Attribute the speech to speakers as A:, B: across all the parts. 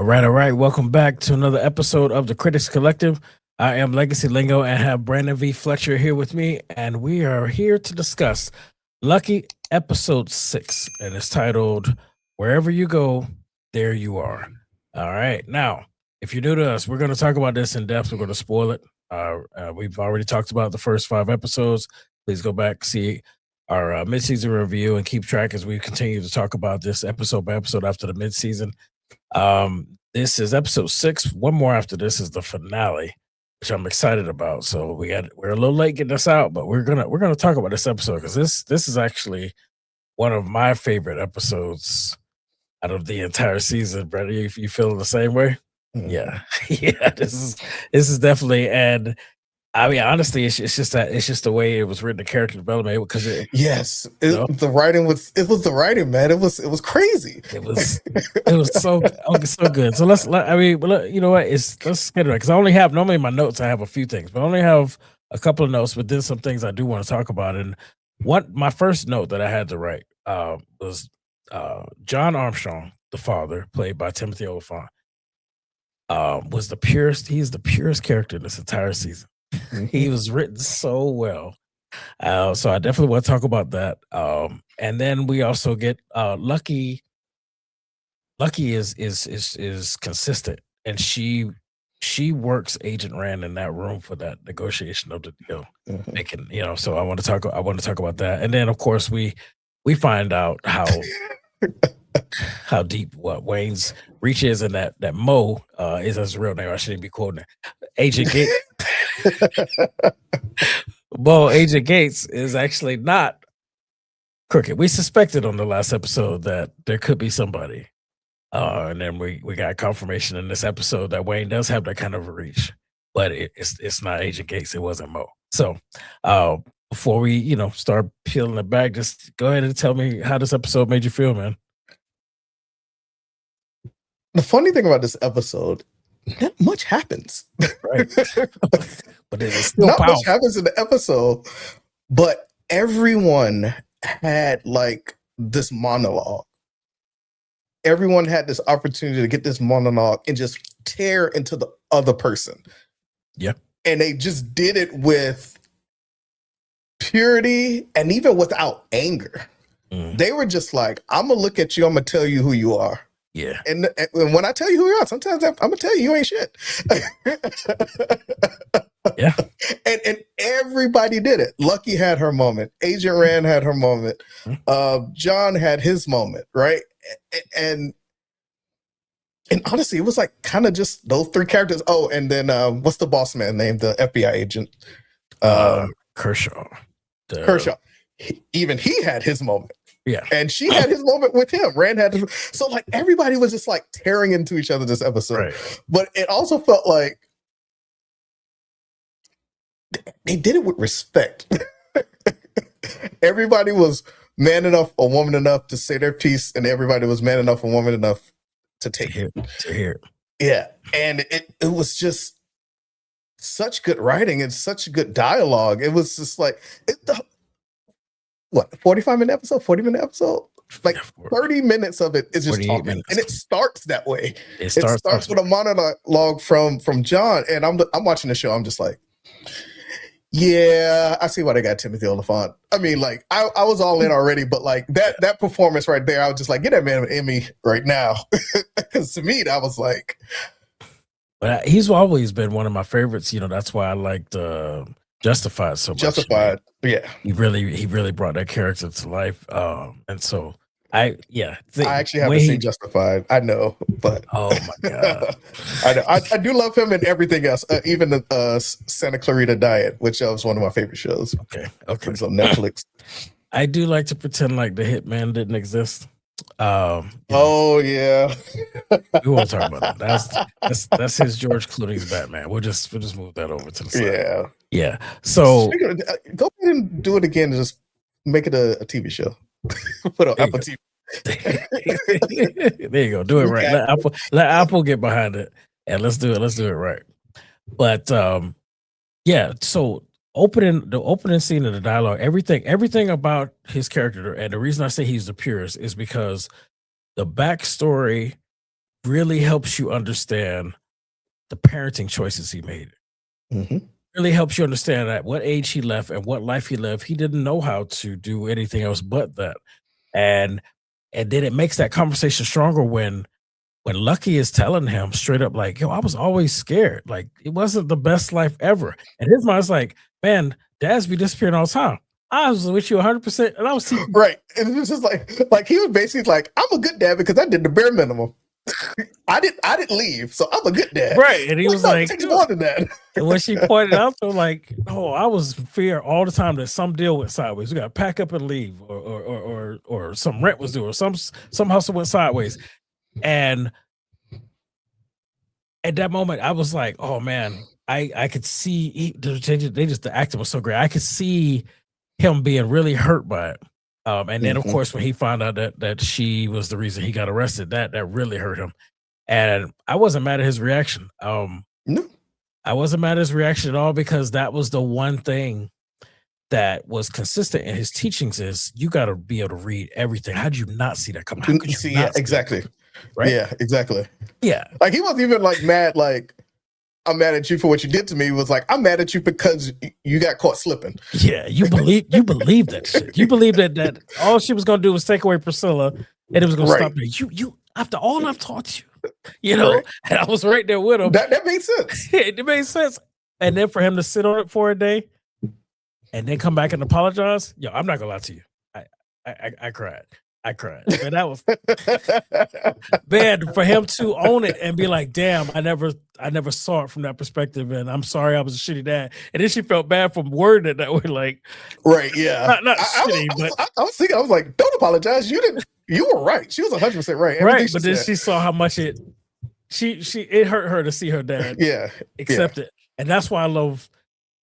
A: All right. Welcome back to another episode of the Critics Collective. I am Legacy Lingo and have Brandon V. Fletcher here with me, and we are here to discuss Lucky Ep.6, and it's titled Wherever You Go, There You Are. All right. Now, if you're new to us, we're going to talk about this in depth. We're going to spoil it. We've already talked about the first 5 episodes. Please go back, see our mid-season review, and keep track as we continue to talk about this episode by episode after the mid-season. This is episode 6. One more after this is the finale, which I'm excited about. So we're a little late getting this out, but we're gonna talk about this episode because this is actually one of my favorite episodes out of the entire season. Brother, you feel the same way? Yeah, yeah. This is definitely, and I mean, honestly, it's just the way it was written, the character development. Because
B: the writing was the writing, man. It was crazy.
A: It was so good. So let's get it right. Because I only have normally in my notes I have a few things, but I only have a couple of notes. But then some things I do want to talk about. And my first note that I had to write was John Armstrong, the father, played by Timothy Olyphant, was the purest. He's the purest character in this entire season. He was written so well. So I definitely want to talk about that. And then we also get Lucky. Lucky is consistent, and she works Agent Rand in that room for that negotiation of the deal. Making, so I want to talk about that. And then of course we find out how deep what Wayne's reach is, and that Mo is his real name. I shouldn't be quoting it. Agent Gates. Well, Agent Gates is actually not crooked. We suspected on the last episode that there could be somebody. And then we got confirmation in this episode that Wayne does have that kind of a reach, but it's not Agent Gates. It wasn't Mo. So before we start peeling it back, just go ahead and tell me how this episode made you feel, man.
B: The funny thing about this episode, not much happens.
A: Right. But it is still
B: not
A: powerful.
B: much happens in the episode, but everyone had like this monologue. Everyone had this opportunity to get this monologue and just tear into the other person.
A: Yeah.
B: And they just did it with purity and even without anger. They were just like, I'm going to look at you. I'm going to tell you who you are.
A: Yeah.
B: And when I tell you who you are, sometimes I'm going to tell you ain't shit.
A: Yeah.
B: And everybody did it. Lucky had her moment. Agent Rand had her moment. John had his moment, right? And honestly, it was like kind of just those 3 characters. Oh, and then what's the boss man name? The FBI agent.
A: Kershaw.
B: Kershaw. Even he had his moment.
A: Yeah.
B: And she had his moment with him. Rand had his, so like everybody was just like tearing into each other this episode.
A: Right.
B: But it also felt like they did it with respect. Everybody was man enough or woman enough to say their piece, and everybody was man enough or woman enough to take it.
A: To hear.
B: Yeah. And it was just such good writing and such good dialogue. It was just like 45-minute episode, 40-minute episode? Like 30 minutes of it is just talking.
A: Minutes.
B: And it starts that way.
A: It starts
B: with a monologue from John. And I'm watching the show. I'm just like, yeah, I see why they got Timothy Olyphant. I mean, like, I was all in already, but like that performance right there, I was just like, get that man an Emmy right now. Because to me, that was like.
A: But he's always been one of my favorites. That's why I liked Justified so much.
B: Justified, yeah.
A: He really brought that character to life. And so I
B: actually haven't seen Justified. I know, but
A: oh my god,
B: I do love him and everything else. Even the Santa Clarita Diet, which was one of my favorite shows.
A: Okay,
B: it's on Netflix.
A: I do like to pretend like the Hitman didn't exist.
B: Oh yeah,
A: we won't talk about that. That's his George Clooney's Batman. We'll just move that over to the side. Yeah. So
B: go ahead and do it again and just make it a TV show. Put on Apple TV.
A: There you go. Do it right. Let Apple get behind it, and let's do it right. But yeah. So the opening scene of the dialogue, everything about his character, and the reason I say he's the purest is because the backstory really helps you understand the parenting choices he made.
B: Hmm.
A: Really helps you understand at what age he left and what life he lived. He didn't know how to do anything else but that. And then it makes that conversation stronger when Lucky is telling him straight up, like, yo, I was always scared. Like, it wasn't the best life ever. And his mind's like, man, dads be disappearing all the time. I was with you 100%, and I was teaching.
B: Right. And it was just like he was basically like, I'm a good dad because I did the bare minimum. I didn't leave, so I'm a good dad.
A: Right. And he was
B: no,
A: like,
B: it takes more than that.
A: and when she pointed out to him, like, oh, I was in fear all the time that some deal went sideways. We got to pack up and leave, or some rent was due, or some hustle went sideways. And at that moment, I was like, oh man, I could see the acting was so great. I could see him being really hurt by it. And then of course when he found out that she was the reason he got arrested, that really hurt him. And I wasn't mad at his reaction.
B: No.
A: I wasn't mad at his reaction at all, because that was the one thing that was consistent in his teachings is you got to be able to read everything. How do you not see that coming? How could you
B: See,
A: not
B: yeah,
A: see
B: exactly.
A: that? Right?
B: Yeah, exactly.
A: Yeah.
B: Like he wasn't even like mad, like, I'm mad at you for what you did to me. He was like, I'm mad at you because you got caught slipping.
A: Yeah, you believe that shit. You believe that all she was gonna do was take away Priscilla and it was gonna stop there. You after all I've taught you know, and I was right there with him.
B: That made sense.
A: It made sense. And then for him to sit on it for a day and then come back and apologize, yo, I'm not gonna lie to you. I cried. I cried. Man, that was bad for him to own it and be like, damn, I never saw it from that perspective. And I'm sorry I was a shitty dad. And then she felt bad for wording it that way, like,
B: right, yeah.
A: Not shitty, but
B: I was thinking, I was like, don't apologize. You were right. She was 100% right.
A: Right, but then she saw how much it hurt her to see her dad accept it. And that's why I love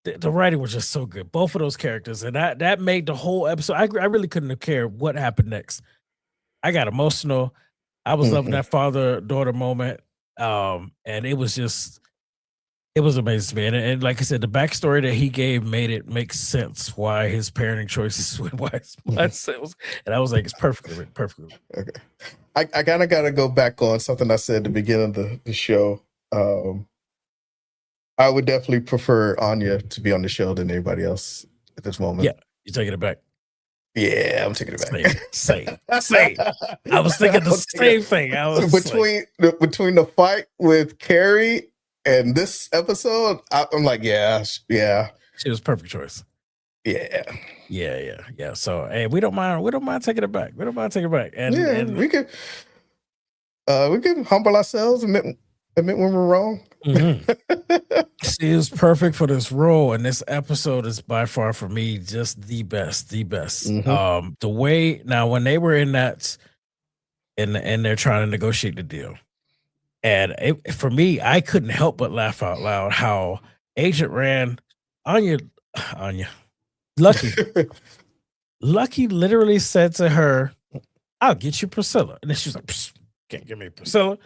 A: the writing was just so good. Both of those characters. And that made the whole episode. I really couldn't have cared what happened next. I got emotional. I was loving that father-daughter moment. And it was amazing to me. And like I said, the backstory that he gave made it make sense why his parenting choices went why and I was like, it's perfectly written.
B: Okay. I kind of got to go back on something I said at the beginning of the show. I would definitely prefer Anya to be on the show than anybody else at this moment.
A: Yeah, you're taking it back.
B: Yeah, I'm taking it back.
A: Same. I was thinking the same thing. I was
B: between the fight with Carrie and this episode, I'm like, yeah.
A: She was perfect choice. Yeah. So, hey, we don't mind taking it back. And
B: we can humble ourselves, admit when we're wrong.
A: She is perfect for this role, and this episode is by far for me just the best. The way now when they were in that, and they're trying to negotiate the deal, and for me, I couldn't help but laugh out loud how Agent Rand, Anya, Lucky literally said to her, "I'll get you Priscilla," and then she's like, "Can't give me Priscilla."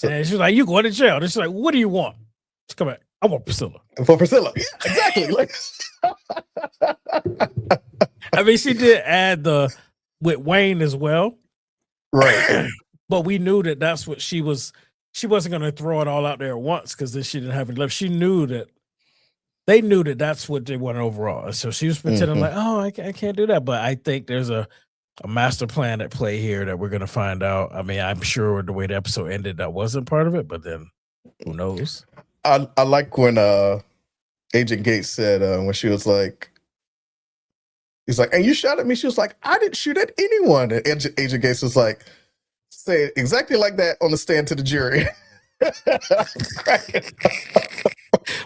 A: And she's like, "You going to jail?" And she's like, "What do you want?" Just come back. I want Priscilla.
B: For Priscilla. Yeah, exactly. Like,
A: I mean, she did add with Wayne as well.
B: Right.
A: But we knew that that's what she was. She wasn't going to throw it all out there at once because then she didn't have it left. She knew that they knew that that's what they wanted overall. And so she was pretending like, oh, I can't do that. But I think there's a master plan at play here that we're going to find out. I mean, I'm sure the way the episode ended, that wasn't part of it, but then who knows?
B: I like when Agent Gates said when she was like, he's like, and you shot at me. She was like, I didn't shoot at anyone. And Agent Gates was like, say it exactly like that on the stand to the jury.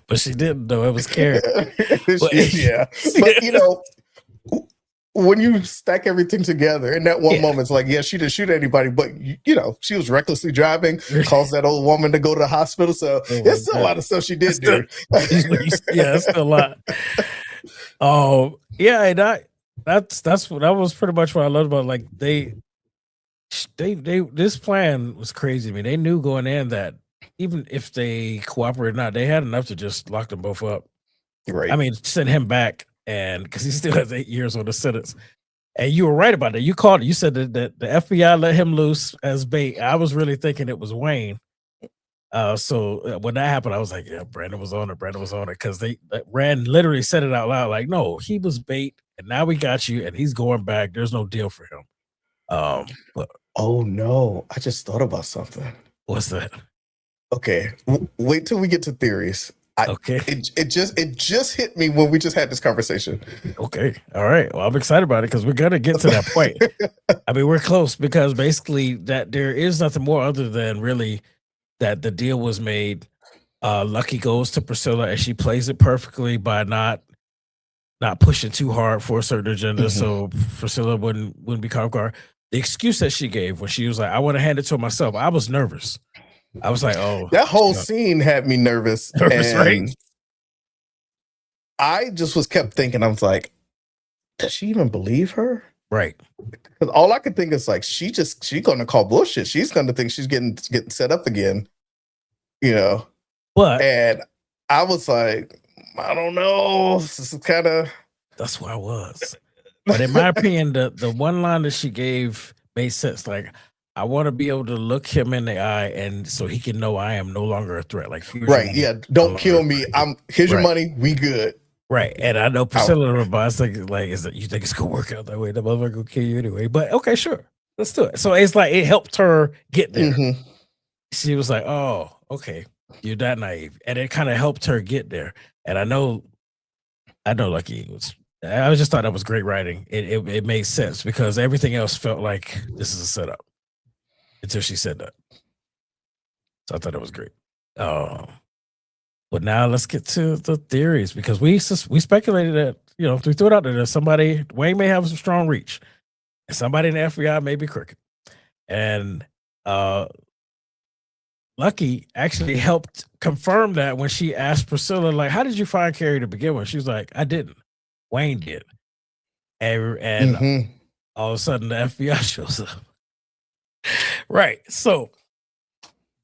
A: But she didn't, though. It was Carrie.
B: Yeah. But, you know, when you stack everything together in that one moment, it's like, yeah, she didn't shoot anybody, but, you know, she was recklessly driving, caused that old woman to go to the hospital. So there's still a lot of stuff she did do.
A: Yeah, that's still a lot. Oh, yeah. That was pretty much what I loved about it. Like, they this plan was crazy to me. They knew going in that even if they cooperate or not, they had enough to just lock them both up.
B: Right.
A: I mean, send him back, and because he still has 8 years on the sentence. And you were right about that. You called it. You said that the FBI let him loose as bait. I was really thinking it was Wayne. So when that happened, I was like, yeah, Brandon was on it. Brandon was on it because Rand literally said it out loud, like, no, he was bait, and now we got you, and he's going back. There's no deal for him. But
B: Oh no, I just thought about something.
A: what's that?
B: Okay, wait till we get to theories.
A: Okay.
B: It just hit me when we just had this conversation.
A: Okay. All right. Well, I'm excited about it because we're gonna get to that point. I mean, we're close because basically that there is nothing more other than really that the deal was made. Lucky goes to Priscilla and she plays it perfectly by not pushing too hard for a certain agenda. So Priscilla wouldn't be caught off guard. The excuse that she gave when she was like, I want to hand it to myself. I was nervous. I was like, oh,
B: that whole scene had me nervous.
A: Nervous,
B: and
A: right?
B: I just kept thinking, I was like, does she even believe her?
A: Right.
B: Because all I could think is like, she's gonna call bullshit. She's gonna think she's getting set up again, you know.
A: But
B: and I was like, I don't know. This is kind of.
A: That's where I was. But in my opinion, the one line that she gave made sense. Like, I want to be able to look him in the eye, and so he can know I am no longer a threat. Like,
B: right, yeah, don't kill me. Here's your money. We good.
A: Right, and I know Priscilla reminds like, is that you think it's gonna work out that way? The motherfucker gonna kill you anyway. But okay, sure, let's do it. So it's like it helped her get there. She was like, "Oh, okay, you're that naive," and it kind of helped her get there. And I know, Lucky was. I just thought that was great writing. It made sense because everything else felt like this is a setup until she said that. So I thought it was great. But now let's get to the theories because we speculated that, we threw it out there that somebody, Wayne may have some strong reach and somebody in the FBI may be crooked. And Lucky actually helped confirm that when she asked Priscilla, like, how did you find Carrie to begin with? She was like, I didn't. Wayne did. And all of a sudden the FBI shows up. Right. So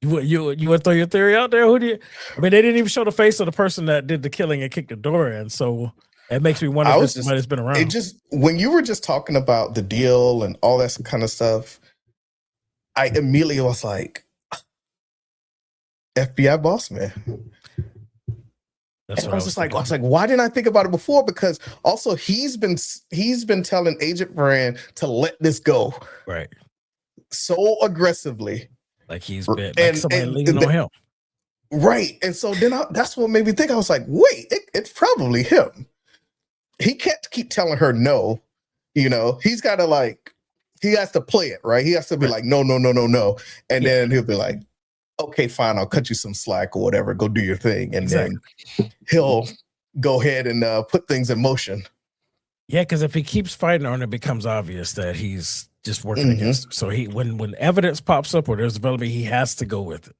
A: you want to throw your theory out there? They didn't even show the face of the person that did the killing and kicked the door in. So it makes me wonder if somebody's been around.
B: When you were just talking about the deal and all that kind of stuff, I immediately was like, FBI boss man. That's what I was like, why didn't I think about it before? Because also he's been telling Agent Brand to let this go,
A: right? So
B: aggressively,
A: like he's been like somebody leaning on him,
B: right? And so then that's what made me think. I was like, wait, it's probably him. He can't keep telling her no. He's got to he has to play it right. He has to be like, no, and then he'll be like, okay, fine, I'll cut you some slack or whatever. Go do your thing. And then he'll go ahead and put things in motion.
A: Yeah, because if he keeps fighting her and it becomes obvious that he's just working against her. So when evidence pops up or there's development, he has to go with it.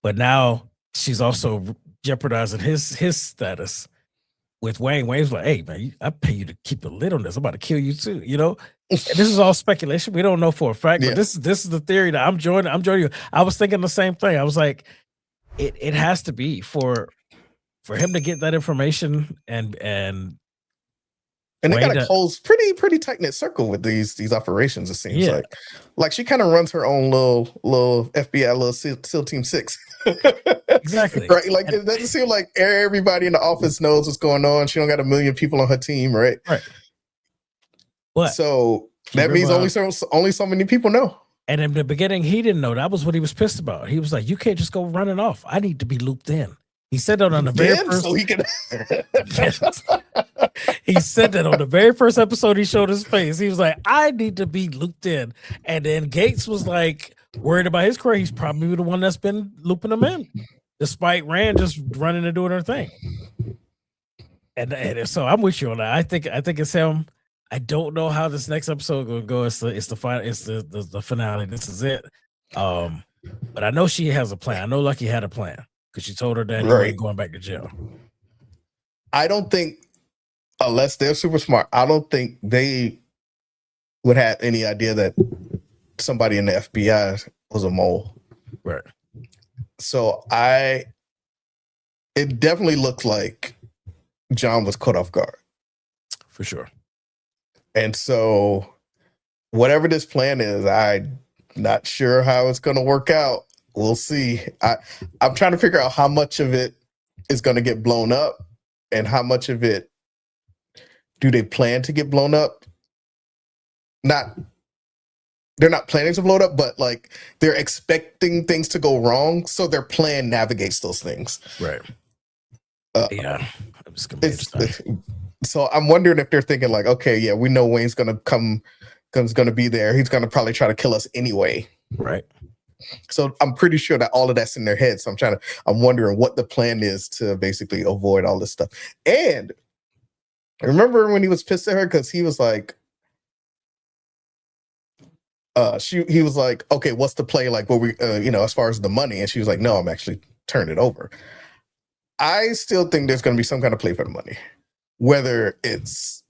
A: But now she's also jeopardizing his status with Wayne. Wayne's like, hey, man, I pay you to keep a lid on this. I'm about to kill you too, And this is all speculation. We don't know for a fact, but this is the theory that I'm joining you. I was thinking the same thing. I was like, it has to be for him to get that information and
B: they got a close, pretty tight knit circle with these operations. It seems like she kind of runs her own little FBI, little SEAL Team 6.
A: Exactly.
B: Right. Like it doesn't seem like everybody in the office knows what's going on. She don't got a million people on her team, right?
A: Right. But
B: so that means only so many people know.
A: And in the beginning, he didn't know. That was what he was pissed about. He was like, "You can't just go running off. I need to be looped in." He said that on the very first.
B: So he can.
A: He said that on the very first episode. He showed his face. He was like, "I need to be looped in." And then Gates was like, worried about his career. He's probably the one that's been looping him in, despite Rand just running and doing her thing. And so I'm with you on that. I think it's him. I don't know how this next episode will go. It's the final. It's the finale. This is it. But I know she has a plan. I know Lucky had a plan because she told her that he ain't going back to jail.
B: I don't think, unless they're super smart, I don't think they would have any idea that somebody in the FBI was a mole.
A: Right.
B: So it definitely looks like John was caught off guard.
A: For sure.
B: And so whatever this plan is, I'm not sure how it's going to work out. We'll see. I'm trying to figure out how much of it is going to get blown up and how much of it do they plan to get blown up. They're not planning to blow it up, but like they're expecting things to go wrong, so their plan navigates those things.
A: Right. Yeah. It's gonna be interesting.
B: So I'm wondering if they're thinking like, okay, yeah, we know Wayne's gonna be there. He's gonna probably try to kill us anyway.
A: Right.
B: So I'm pretty sure that all of that's in their head. So I'm wondering what the plan is to basically avoid all this stuff. And remember when he was pissed at her because he was like, he was like, okay, what's the play like? What we, as far as the money, and she was like, no, I'm actually turning it over. I still think there's going to be some kind of play for the money, whether it's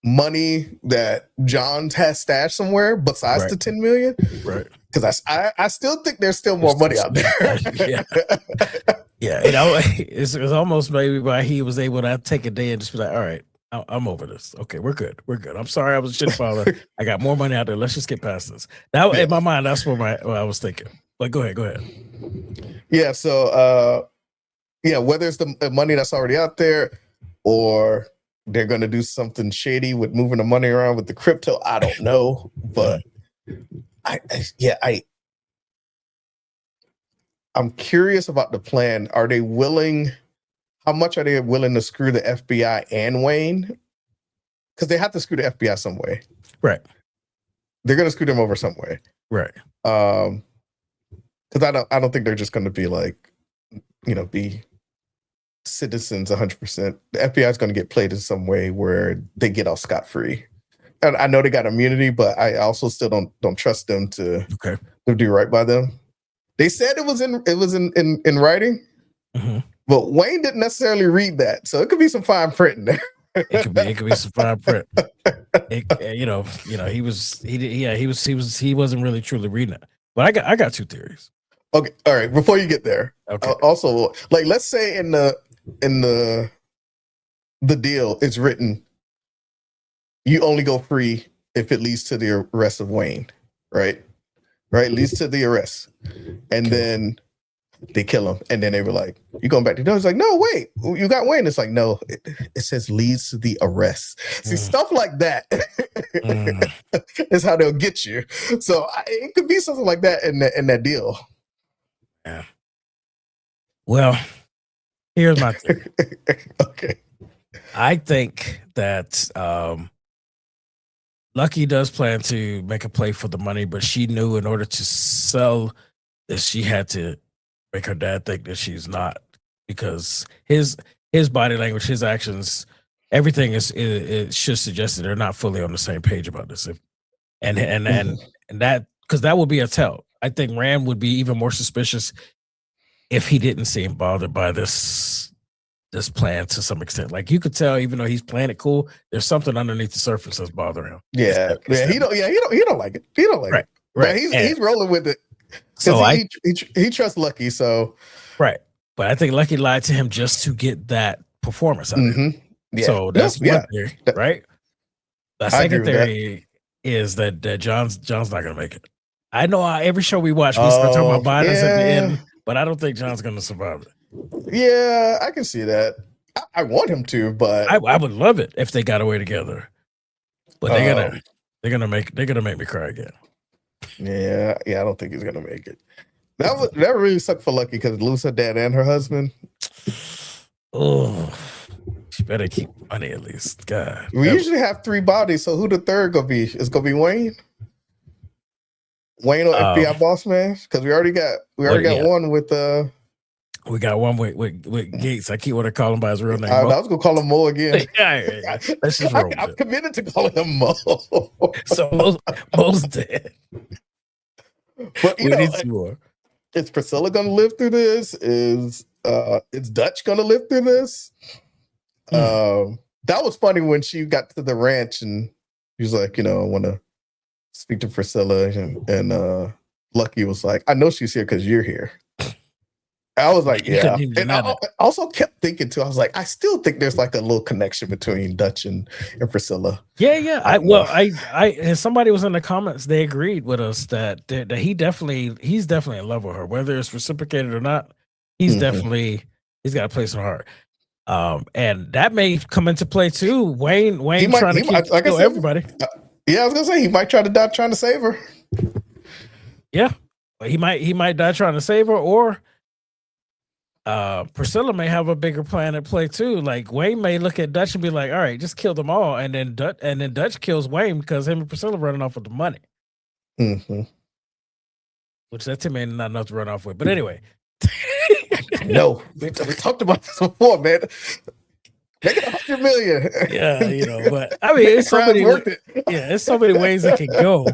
B: money that John has stashed somewhere besides the 10 million.
A: Right.
B: Because I still think there's still more money out there.
A: Yeah. Yeah. It's almost maybe why he was able to take a day and just be like, all right, I'm over this. Okay, we're good. I'm sorry I was shit father. I got more money out there. Let's just get past this. Now, in my mind, that's what I was thinking. But go ahead.
B: Yeah, so whether it's the money that's already out there or they're going to do something shady with moving the money around with the crypto, I don't know. But I'm curious about the plan. How much are they willing to screw the FBI and Wayne? Because they have to screw the FBI some way.
A: Right.
B: They're going to screw them over some way.
A: Right.
B: Because I don't think they're just going to be like, be citizens 100%. The FBI is going to get played in some way where they get off scot-free. And I know they got immunity, but I also still don't trust them to do right by them. They said it was in writing. Mm-hmm. But Wayne didn't necessarily read that, so it could be some fine print in there.
A: It could be some fine print. He wasn't really truly reading it. But I got two theories.
B: Okay, all right. Before you get there, also, like, let's say in the deal it's written, you only go free if it leads to the arrest of Wayne, right? Right, leads to the arrest, and then they kill him, and then they were like, "You going back to the door?" It's like, "No, wait, you got Wayne." It's like, "No, it says leads to the arrest." See, stuff like that is how they'll get you. So it could be something like that in that deal.
A: Yeah. Well, here's my theory.
B: Okay.
A: I think that Lucky does plan to make a play for the money, but she knew in order to sell this, she had to make her dad think that she's not, because his body language, his actions, everything it should suggest that they're not fully on the same page about this. And that, because that would be a tell. I think Rand would be even more suspicious if he didn't seem bothered by this plan to some extent. Like, you could tell, even though he's playing it cool, there's something underneath the surface that's bothering him.
B: Yeah, he don't like it. He don't like it. Right. But he's rolling with it. So he trusts Lucky. So
A: right. But I think Lucky lied to him just to get that performance out of him. Yeah. So that's one theory, right? The second theory is that John's not going to make it. I know every show we watch, we start talking about Biden's at the end, but I don't think John's going to survive it.
B: Yeah, I can see that. I want him to, but
A: I would love it if they got away together. But they're gonna make me cry again.
B: Yeah, I don't think he's gonna make it. That really sucked for Lucky because lose her dad and her husband.
A: Oh, she better keep money at least. God,
B: we usually have 3 bodies, so who the third gonna be? It's gonna be Wayne. Wayne or FBI boss man? Because we already got one with
A: We got one with Gates. I keep wanting to call him by his real name.
B: I was gonna call him Mo again.
A: Yeah. Let's just roll.
B: I'm committed to calling him Mo.
A: So Mo's dead.
B: But we need some more. Is Priscilla gonna live through this? Is Dutch gonna live through this? That was funny when she got to the ranch and he was like, I want to speak to Priscilla, and Lucky was like, I know she's here because you're here. I was like,
A: You couldn't
B: yeah.
A: even
B: And
A: deny
B: I
A: that.
B: also kept thinking too. I was like, I still think there's like a little connection between Dutch and Priscilla.
A: Yeah.
B: I don't know.
A: And somebody was in the comments. They agreed with us that he's definitely in love with her, whether it's reciprocated or not. He's
B: Mhm.
A: definitely he's got a place in her heart. And that may come into play too. Wayne trying to kill everybody.
B: Yeah, I was gonna say he might try to die trying to save her.
A: Yeah, he might die trying to save her, or Priscilla may have a bigger plan at play too. Like Wayne may look at Dutch and be like, "All right, just kill them all," and then Dutch kills Wayne because him and Priscilla running off with the money,
B: Mm-hmm.
A: which that to me ain't not enough to run off with. But anyway,
B: no, we talked about this before, man. Make it 100 million.
A: Yeah, but I mean, it's so many. It's so many ways it could go.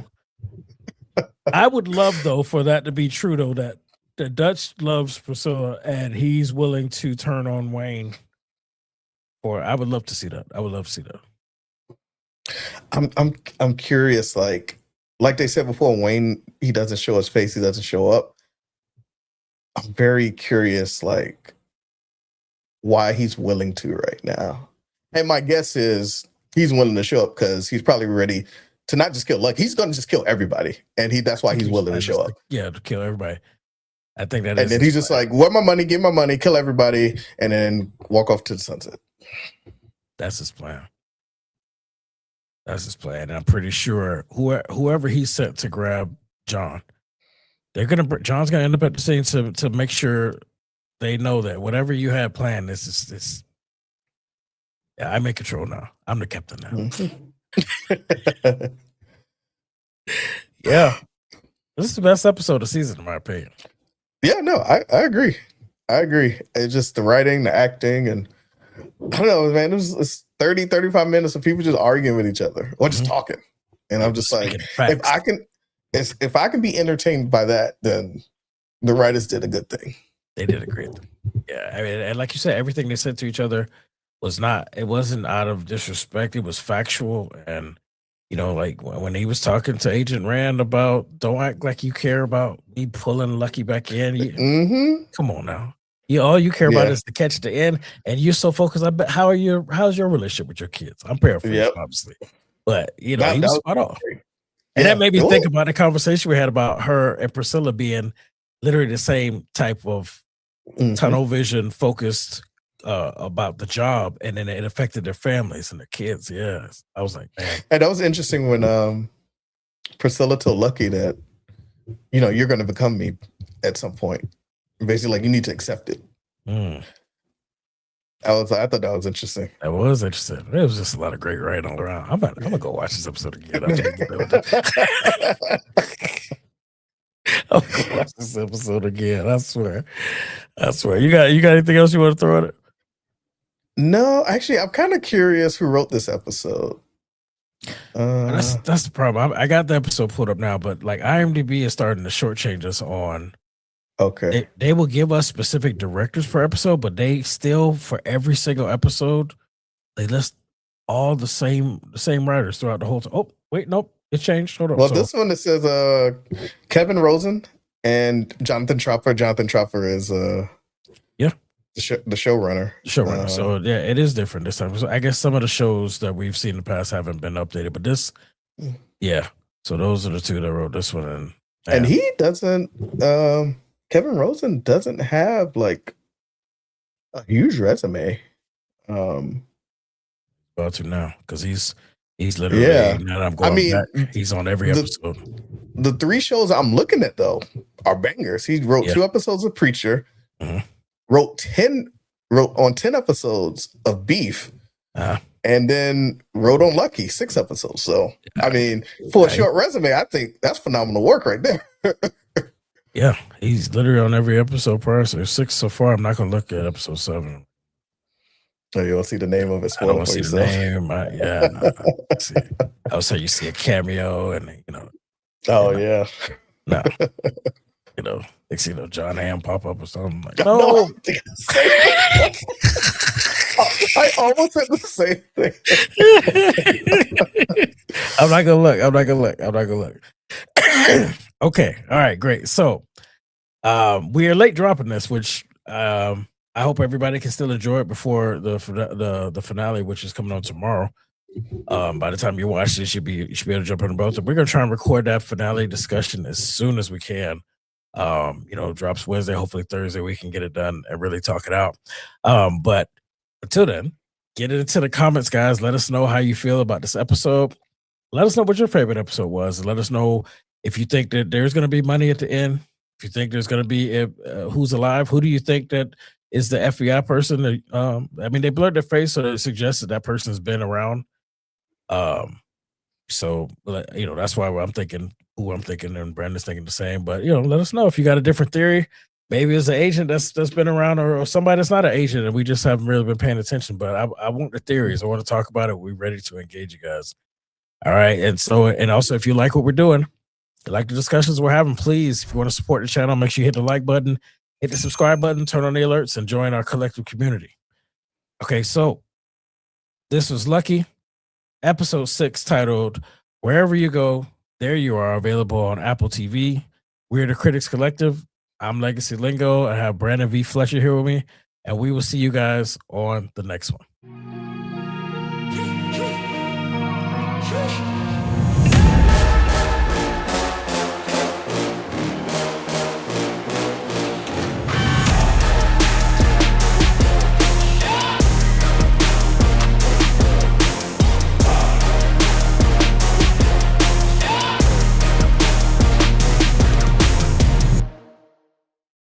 A: I would love though for that to be true though, that the Dutch loves Priscilla and he's willing to turn on Wayne. Or I would love to see that. I would love to see that.
B: I'm curious, like they said before, Wayne, he doesn't show his face, he doesn't show up. I'm very curious, like why he's willing to right now. And my guess is he's willing to show up because he's probably ready to not just kill Lucky. He's gonna just kill everybody. And that's why he's willing to show up.
A: Yeah, to kill everybody. I think that
B: and then he's just like, where my money, give my money, kill everybody, and then walk off to the sunset.
A: That's his plan. That's his plan. And I'm pretty sure whoever he sent to grab John, John's gonna end up at the scene to make sure they know that whatever you had planned, this. Yeah, I'm in control now. I'm the captain now. Yeah. This is the best episode of the season, in my opinion.
B: Yeah, no, I agree. I agree. It's just the writing, the acting, and I don't know, man. It's 30, 35 minutes of people just arguing with each other or just talking. And I'm just like, if I can be entertained by that, then the writers did a good thing.
A: They did a great thing. Yeah. I mean, and like you said, everything they said to each other wasn't out of disrespect. It was factual. And like when he was talking to Agent Rand about don't act like you care about me pulling Lucky back in. Come on now. All you care about is to catch the end, and you're so focused. I bet how's your relationship with your kids? I'm paraphrasing, obviously, but he was spot on. And that made me think about the conversation we had about her and Priscilla being literally the same type of tunnel vision focused about the job, and then it affected their families and their kids. Yes, I was like, man.
B: And that was interesting when Priscilla told Lucky that you're going to become me at some point. Basically, like you need to accept it. I thought that was interesting.
A: That was interesting. It was just a lot of great writing all around. I'm gonna go watch this episode again. I'm gonna watch this episode again. I swear. You got anything else you want to throw at it?
B: No, actually, I'm kind of curious who wrote this episode.
A: That's the problem. I got the episode pulled up now, but like IMDb is starting to shortchange us on.
B: Okay.
A: They will give us specific directors per episode, but they still, for every single episode, they list all the same writers throughout the whole time. Oh, wait, nope, it changed. Hold on.
B: Well, this one it says Kevin Rosen and Jonathan Tropper. Jonathan Tropper is the showrunner.
A: So yeah, it is different this time. So I guess some of the shows that we've seen in the past haven't been updated, but this, yeah. So those are the two that wrote this one,
B: and he doesn't. Kevin Rosen doesn't have like a huge resume.
A: About to now because he's literally. Now that I'm going back, he's on every episode.
B: The 3 shows I'm looking at though are bangers. He wrote 2 episodes of Preacher. Wrote on 10 episodes of Beef. And then wrote on Lucky 6 episodes. So I mean, for a short resume, I think that's phenomenal work right there.
A: Yeah, he's literally on every episode prior. So 6 so far. I'm not gonna look at episode 7.
B: Oh, you want to see the name of it?
A: I don't want to see the name. I was saying you see a cameo, and
B: Oh yeah.
A: No. Next John Hamm pop up or something. Like, no.
B: I almost said the same thing.
A: I'm not gonna look. Okay. All right. Great. So, we are late dropping this, which I hope everybody can still enjoy it before the finale, which is coming on tomorrow. By the time you watch this, you should be able to jump on both. We're gonna try and record that finale discussion as soon as we can. Drops Wednesday, hopefully Thursday we can get it done and really talk it out. But until then, get it into the comments, guys. Let us know how you feel about this episode. Let us know what your favorite episode was, and let us know if you think that there's going to be money at the end. If you think there's going to be who's alive, who do you think that is the FBI person? I mean, they blurred their face, so it suggests that person's been around. So that's why I'm thinking who I'm thinking, and Brandon's thinking the same. But let us know if you got a different theory. Maybe it's an agent that's been around, or somebody that's not an agent, and we just haven't really been paying attention. But I want the theories. I want to talk about it. We're ready to engage you guys. All right. And also, if you like what we're doing, you like the discussions we're having, please, if you want to support the channel, make sure you hit the like button, hit the subscribe button, turn on the alerts, and join our collective community. Okay, so this was Lucky, episode 6, titled Wherever You Go, There You Are, available on Apple TV. We're the Critics Collective. I'm Legacy Lingo. I have Brandon V. Fletcher here with me, and we will see you guys on the next one.